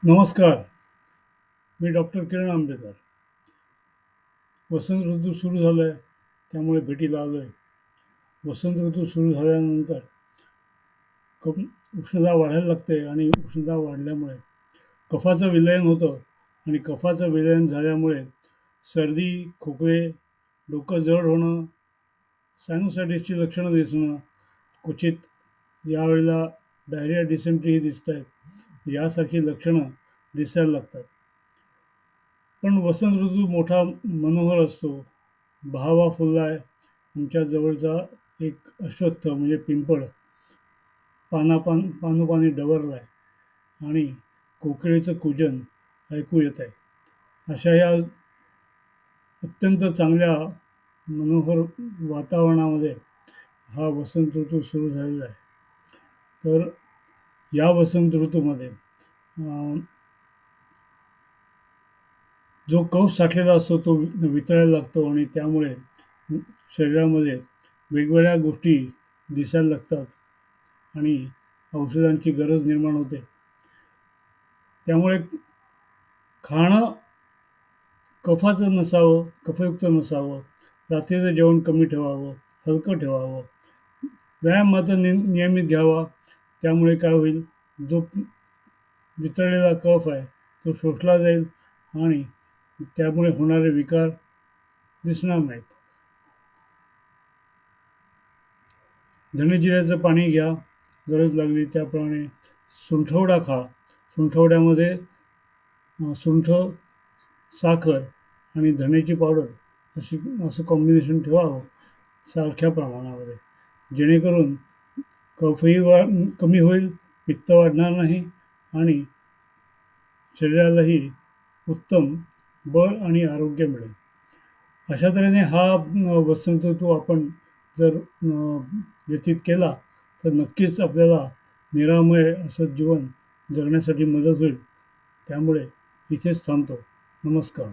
नमस्कार. मी डॉक्टर किरण आंबेकर. वसंत ऋतू सुरू झाला आहे, त्यामुळे भेटीला आलो आहे. वसंत ऋतू सुरू झाल्यानंतर कफ उष्णता वाढायला लागते आणि उष्णता वाढल्यामुळे कफाचं विलयन होतं आणि कफाचं विलयन झाल्यामुळे सर्दी, खोकले, डोकं जड होणं, सायनोसायटिसची लक्षणं दिसणं, क्वचित यावेळेला डायरिया, डिसेंट्री दिसत आहेत. यासारखी लक्षणं दिसायला लागतात. पण वसंत ऋतू मोठा मनोहर असतो. बहावा फुललाय. आमच्या जवळचा एक अश्वत्थ म्हणजे पिंपळ पानोपानी डवरलाय आणि कोकिळेचं कूजन ऐकू येत आहे. अशा या अत्यंत चांगल्या मनोहर वातावरणामध्ये हा वसंत ऋतू सुरू झालेला आहे. तर या वसंत ऋतूमध्ये जो कफ साठलेला असतो तो वितळायला लागतो आणि त्यामुळे शरीरामध्ये वेगवेगळ्या गोष्टी दिसायला लागतात आणि औषधांची गरज निर्माण होते. त्यामुळे खाणं कफाचं नसावं, कफयुक्त नसावं, रात्रीचं जेवण कमी ठेवावं, हलकं ठेवावं, व्यायाम मात्र नियमित घ्यावा. त्यामुळे काय होईल, जो वितळलेला कफ आहे तो शोषला जाईल आणि त्यामुळे होणारे विकार दिसणार नाहीत. धनेजिऱ्याचं पाणी घ्या, गरज लागली त्याप्रमाणे. सुंठवडा खा. सुंठवड्यामध्ये सुंठ, साखर आणि धण्याची पावडर असं कॉम्बिनेशन ठेवावं सारख्या प्रमाणामध्ये, जेणेकरून कफही कमी होईल, पित्त वाढणार नाही आणि शरीरालाही उत्तम बळ आणि आरोग्य मिळेल. अशा तऱ्हेने हा वसंत ऋतू आपण जर व्यतीत केला तर नक्कीच आपल्याला निरामय असं जीवन जगण्यासाठी मदत होईल. त्यामुळे इथेच थांबतो. नमस्कार.